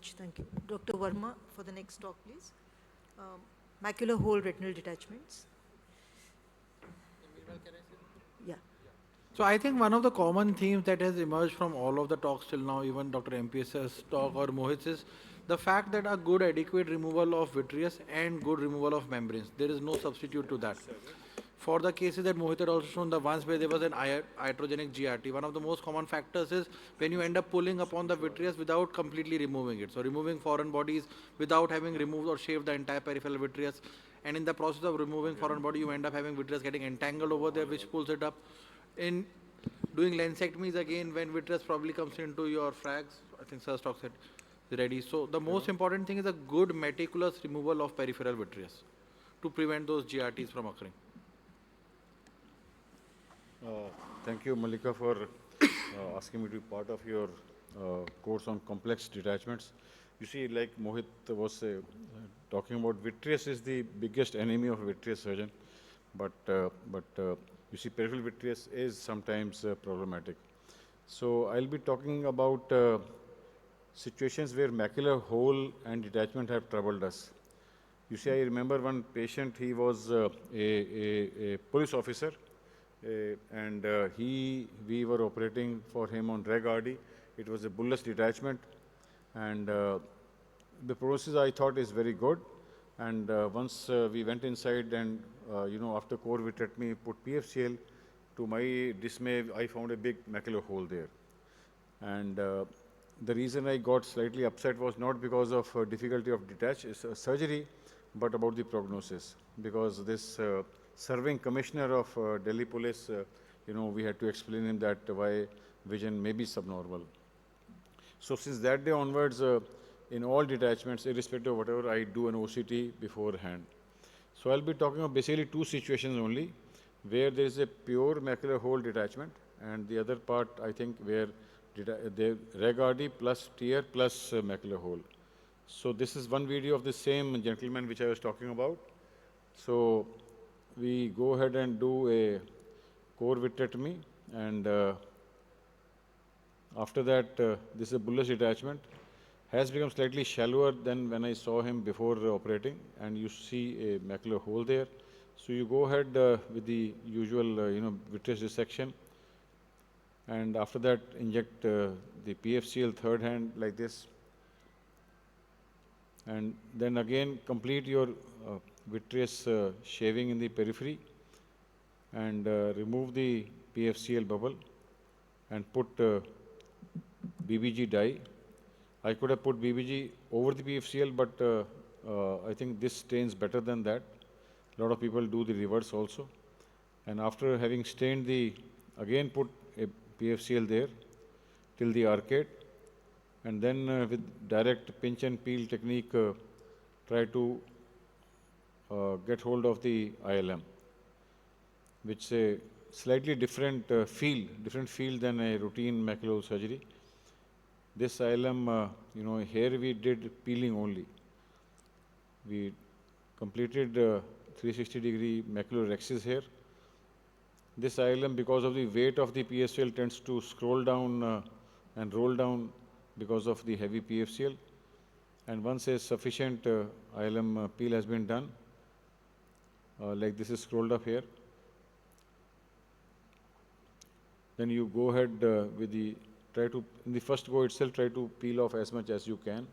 Thank you. Dr. Verma, for the next talk, please. Um, Macular hole retinal detachments. Yeah. So I think one of the common themes that has emerged from all of the talks till now, even Dr. MPS's talk or Mohit's, is the fact that a good adequate removal of vitreous and good removal of membranes. There is no substitute to that. For the cases that Mohit had also shown, the ones where there was an iatrogenic GRT, one of the most common factors is when you end up pulling upon the vitreous without completely removing it. So removing foreign bodies without having removed or shaved the entire peripheral vitreous. And in the process of removing foreign body, you end up having vitreous getting entangled over there, which pulls it up. In doing lensectomies again, when vitreous probably comes into your frags, I think Sir talks it ready. So the most important thing is a good meticulous removal of peripheral vitreous to prevent those GRTs from occurring. Thank you, Malika, for asking me to be part of your course on complex detachments. You see, like Mohit was talking about, vitreous is the biggest enemy of a vitreous surgeon, but you see, peripheral vitreous is sometimes problematic. So I'll be talking about situations where macular hole and detachment have troubled us. You see, I remember one patient, he was a police officer, and we were operating for him on reg RD. It was a bullous detachment, and the process I thought is very good. And once we went inside and, after core vitrectomy, put PFCL, to my dismay, I found a big macular hole there. And the reason I got slightly upset was not because of difficulty of surgery, but about the prognosis. Because this serving commissioner of Delhi Police, we had to explain him that why vision may be subnormal. So since that day onwards, in all detachments, irrespective of whatever, I do an OCT beforehand. So I'll be talking about basically two situations only, where there is a pure macular hole detachment, and the other part, I think, where the reg RD plus tear plus macular hole. So this is one video of the same gentleman which I was talking about. So we go ahead and do a core vitrectomy, and after that, this is a bullous detachment. Has become slightly shallower than when I saw him before operating, and you see a macular hole there. So you go ahead with the usual, vitreous dissection, and after that inject the PFCL third hand like this, and then again complete your vitreous shaving in the periphery, and remove the PFCL bubble and put BBG dye. I could have put BBG over the PFCL, but I think this stains better than that. A lot of people do the reverse also. And after having stained again put a PFCL there till the arcade, and then with direct pinch and peel technique, try to get hold of the ILM, which is a slightly different field than a routine macular surgery. This ILM, here we did peeling only. We completed 360-degree macular rhexis here. This ILM, because of the weight of the PFCL, tends to scroll down and roll down because of the heavy PFCL. And once a sufficient ILM peel has been done, like this is scrolled up here, then you go ahead with in the first go itself, try to peel off as much as you can.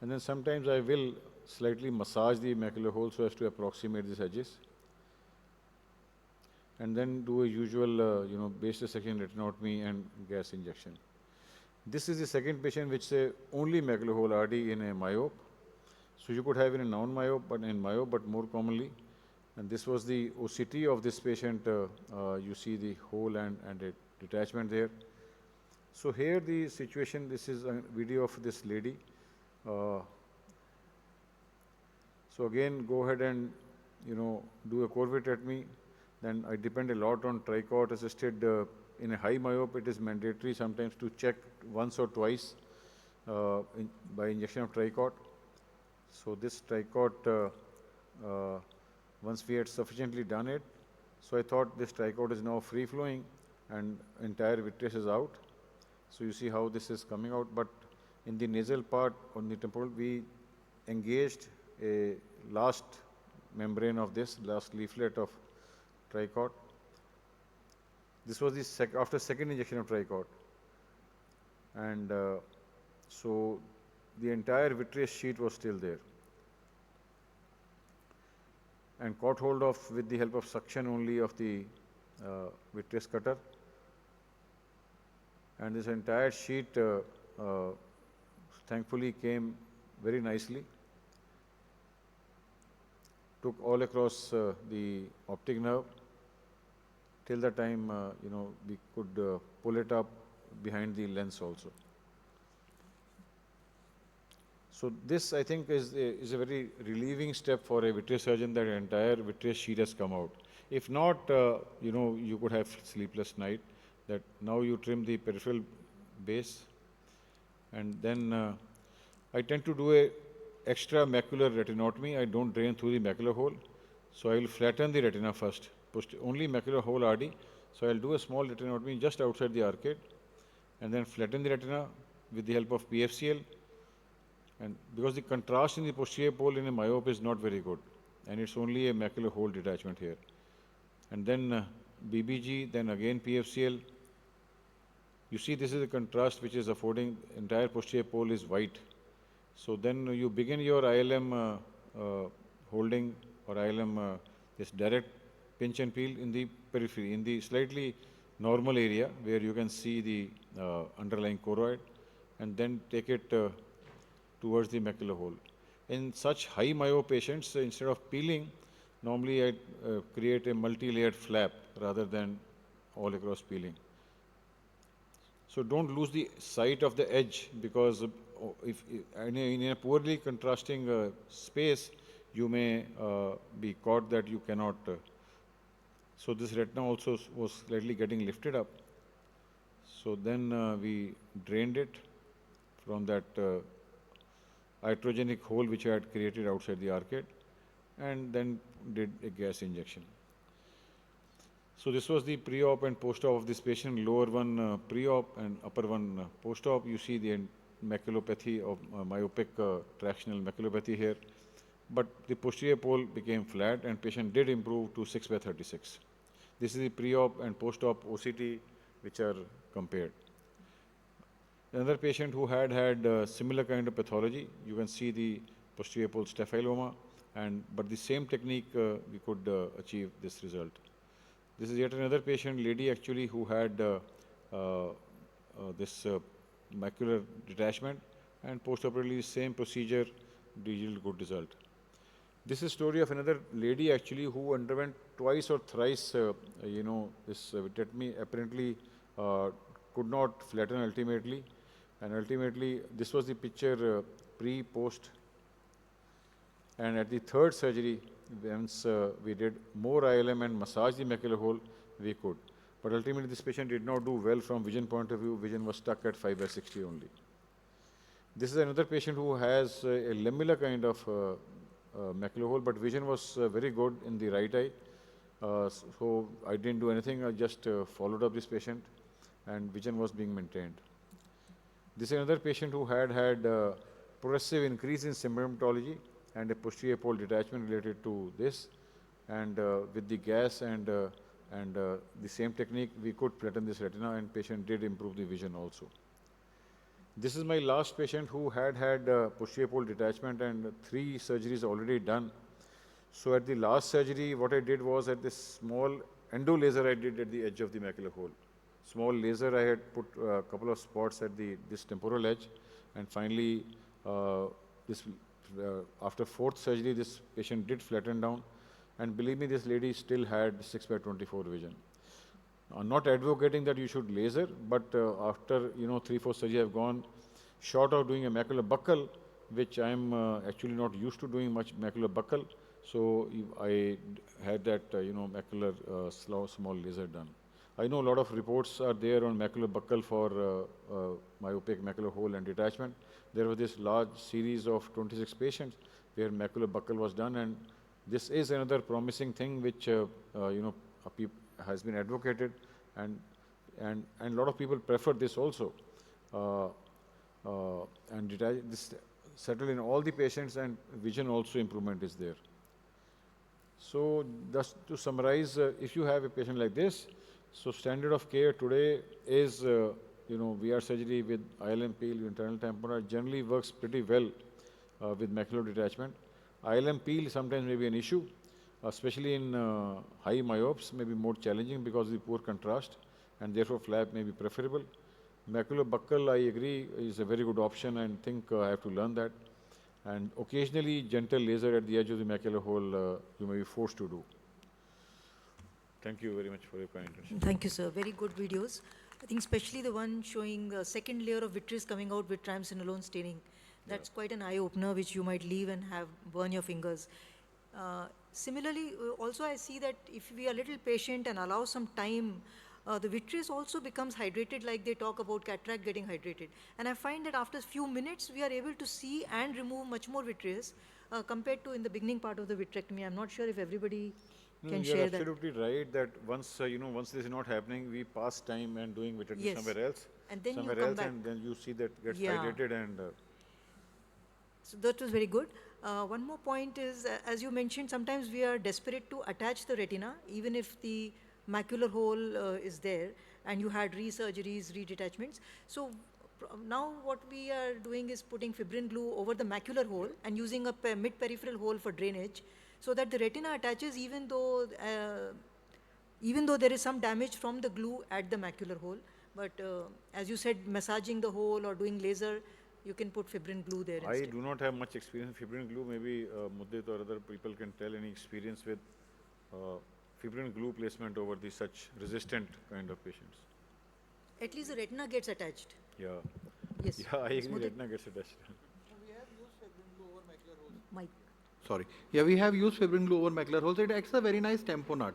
And then sometimes I will slightly massage the macular hole so as to approximate these edges. And then do a usual, base dissection, retinotomy, and gas injection. This is the second patient which is only macular hole RD in a myope. So you could have in a non-myope, but in myope, but more commonly. And this was the OCT of this patient. You see the hole and a detachment there. So here the situation, this is a video of this lady. So again, go ahead and, do a core vitrectomy. Then I depend a lot on tricot assisted. In a high myope, it is mandatory sometimes to check once or twice by injection of tricot. So this tricot, once we had sufficiently done it, so I thought this tricot is now free flowing and entire vitreous is out. So you see how this is coming out, but in the nasal part, on the temporal, we engaged a last membrane of this, last leaflet of tricot. This was the after second injection of tricot. And so the entire vitreous sheet was still there. And caught hold of with the help of suction only of the vitreous cutter. And this entire sheet thankfully came very nicely. Took all across the optic nerve till the time we could pull it up behind the lens also. So this, I think, is a very relieving step for a vitreous surgeon that entire vitreous sheet has come out. If not, you could have sleepless night. That now you trim the peripheral base, and then I tend to do a extra macular retinotomy. I don't drain through the macular hole, so I will flatten the retina first. Only macular hole RD. So I'll do a small retinotomy just outside the arcade, and then flatten the retina with the help of PFCL. And because the contrast in the posterior pole in a myope is not very good, and it's only a macular hole detachment here. And then BBG, then again PFCL. You see, this is a contrast which is affording entire posterior pole is white. So then you begin your ILM holding or ILM this direct pinch and peel in the periphery, in the slightly normal area where you can see the underlying choroid, and then take it towards the macular hole. In such high myo patients, instead of peeling, normally I create a multi-layered flap rather than all across peeling. So don't lose the sight of the edge, because if in a poorly contrasting space, you may be caught that you cannot. So this retina also was slightly getting lifted up. So then we drained it from that iatrogenic hole which I had created outside the arcade, and then did a gas injection. So this was the pre-op and post-op of this patient, lower one pre-op and upper one post-op. You see the maculopathy of myopic tractional maculopathy here. But the posterior pole became flat and patient did improve to 6/36. This is the pre-op and post-op OCT which are compared. Another patient who had similar kind of pathology, you can see the posterior pole staphyloma, but the same technique we could achieve this result. This is yet another patient, lady actually, who had this macular detachment, and postoperatively same procedure yielded good result. This is story of another lady actually who underwent twice or thrice, this vitrectomy, apparently could not flatten ultimately, and ultimately this was the picture pre-post. And at the third surgery, once we did more ILM and massage the macular hole, we could. But ultimately, this patient did not do well from vision point of view. Vision was stuck at 5/60 only. This is another patient who has a lamellar kind of macular hole, but vision was very good in the right eye. So I didn't do anything. I just followed up this patient, and vision was being maintained. This is another patient who had progressive increase in symptomatology and a posterior pole detachment related to this, and with the gas and the same technique, we could flatten this retina, and patient did improve the vision also. This is my last patient who had posterior pole detachment and 3 surgeries already done. So at the last surgery, what I did was at this small endo laser I did at the edge of the macular hole. Small laser, I had put a couple of spots at this temporal edge, and finally after 4th surgery, this patient did flatten down, and believe me, this lady still had 6/24 vision. I'm not advocating that you should laser, but after 3-4 surgery I've gone, short of doing a macular buccal, which I'm actually not used to doing much macular buccal, so I had that macular small laser done. I know a lot of reports are there on macular buccal for myopic macular hole and detachment. There was this large series of 26 patients where macular buccal was done, and this is another promising thing which has been advocated, and a lot of people prefer this also. uh, and this settled in all the patients, and vision also improvement is there. So just to summarize, if you have a patient like this, so standard of care today is, VR surgery with ILM peel, internal tamponade generally works pretty well with macular detachment. ILM peel sometimes may be an issue, especially in high myopes, may be more challenging because of the poor contrast, and therefore flap may be preferable. Macular buccal, I agree, is a very good option, and think I have to learn that. And occasionally, gentle laser at the edge of the macular hole, you may be forced to do. Thank you very much for your kind attention. Thank you, sir. Very good videos. I think especially the one showing the second layer of vitreous coming out with triamcinolone staining. That's quite an eye-opener, which you might leave and have burn your fingers. Similarly, also I see that if we are a little patient and allow some time, the vitreous also becomes hydrated, like they talk about cataract getting hydrated. And I find that after a few minutes, we are able to see and remove much more vitreous compared to in the beginning part of the vitrectomy. I'm not sure if everybody can You're share that. absolutely right that once, once this is not happening, we pass time and doing vitrectomy Yes. somewhere else. And then you somewhere come else, back. and then you see that gets Yeah. hydrated and. So that was very good. One more point is, as you mentioned, sometimes we are desperate to attach the retina, even if the macular hole is there, and you had resurgeries, redetachments. So now what we are doing is putting fibrin glue over the macular hole and using a mid-peripheral hole for drainage, so that the retina attaches even though there is some damage from the glue at the macular hole. But as you said, massaging the hole or doing laser, you can put fibrin glue there I instead. do not have much experience in fibrin glue. Maybe Muddit or other people can tell any experience with fibrin glue placement over the such resistant kind of patients. At least the retina gets attached. Yeah. Yes. Yeah, I agree. Smoothie? Retina gets attached. Mike. Sorry. Yeah, we have used fibrin glue over macular holes. It acts a very nice tamponade.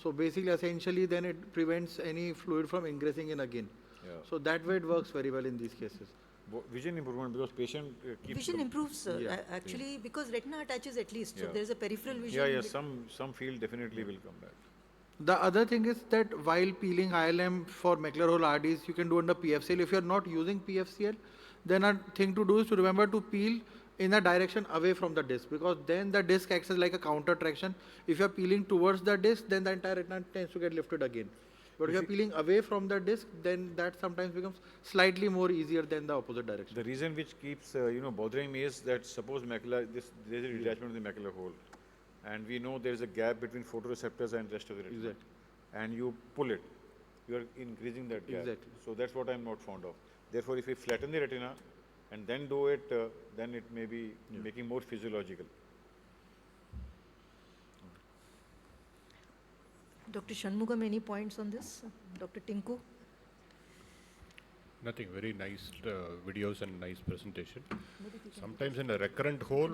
So basically, essentially, then it prevents any fluid from ingressing in again. Yeah. So that way it works very well in these cases. Vision improvement because patient keeps. Vision improves Yeah. actually because retina attaches at least. So Yeah. there is a peripheral vision. Yeah, yeah. Some field definitely will come back. The other thing is that while peeling ILM for macular hole RDs, you can do under PFCL. If you're not using PFCL, then a thing to do is to remember to peel in a direction away from the disc, because then the disc acts as like a counter traction. If you're peeling towards the disc, then the entire retina tends to get lifted again. But if you're peeling away from the disc, then that sometimes becomes slightly more easier than the opposite direction. The reason which keeps bothering me is that suppose there's a detachment of the macular hole, and we know there is a gap between photoreceptors and rest of the retina. Exactly. And you pull it, you are increasing that gap. Exactly. So that's what I'm not fond of. Therefore, if we flatten the retina and then do it, then it may be making more physiological. Dr. Shanmugam, any points on this? Dr. Tinku? Nothing, very nice videos and nice presentation. Sometimes in a recurrent hole,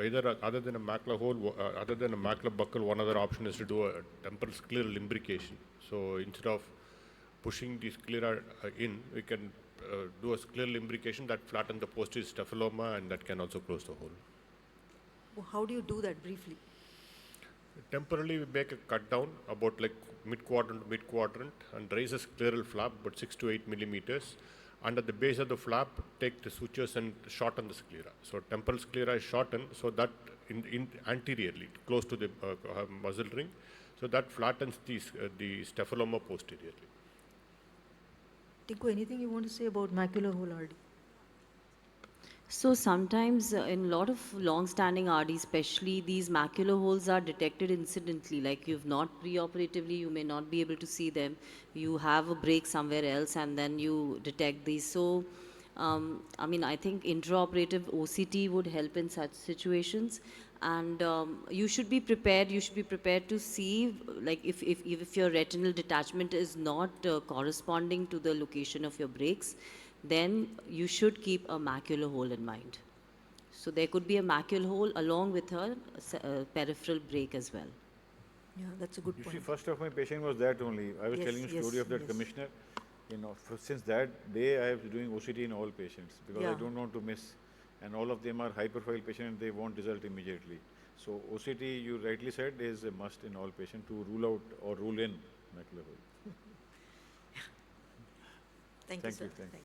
either other than a macular hole, other than a macular buccal, one other option is to do a temporal scleral imbrication. So instead of pushing the sclera in, we can do a scleral imbrication that flattens the posterior staphyloма, and that can also close the hole. How do you do that briefly? Temporarily, we make a cut down about like mid-quadrant to mid-quadrant and raise a scleral flap about 6 to 8 millimeters. And at the base of the flap, take the sutures and shorten the sclera. So temporal sclera is shortened so that in anteriorly, close to the muscle ring, so that flattens the staphyloma posteriorly. Tinku, anything you want to say about macular hole RD? So sometimes in a lot of long-standing RD, especially, these macular holes are detected incidentally. Like you've not preoperatively, you may not be able to see them. You have a break somewhere else and then you detect these. So, I mean, I think intraoperative OCT would help in such situations. And you should be prepared. You should be prepared to see, like, if your retinal detachment is not corresponding to the location of your breaks, then you should keep a macular hole in mind. So there could be a macular hole along with a peripheral break as well. Yeah, that's a good You point. see, first of my patient was that only. I was Yes, telling you yes, story of that yes. commissioner. Since that day, I have doing OCT in all patients because I Yeah. don't want to miss. And all of them are high-profile patients and they want result immediately. So OCT, you rightly said, is a must in all patients to rule out or rule in macular hole. Thank you, Thank sir. you, thank you.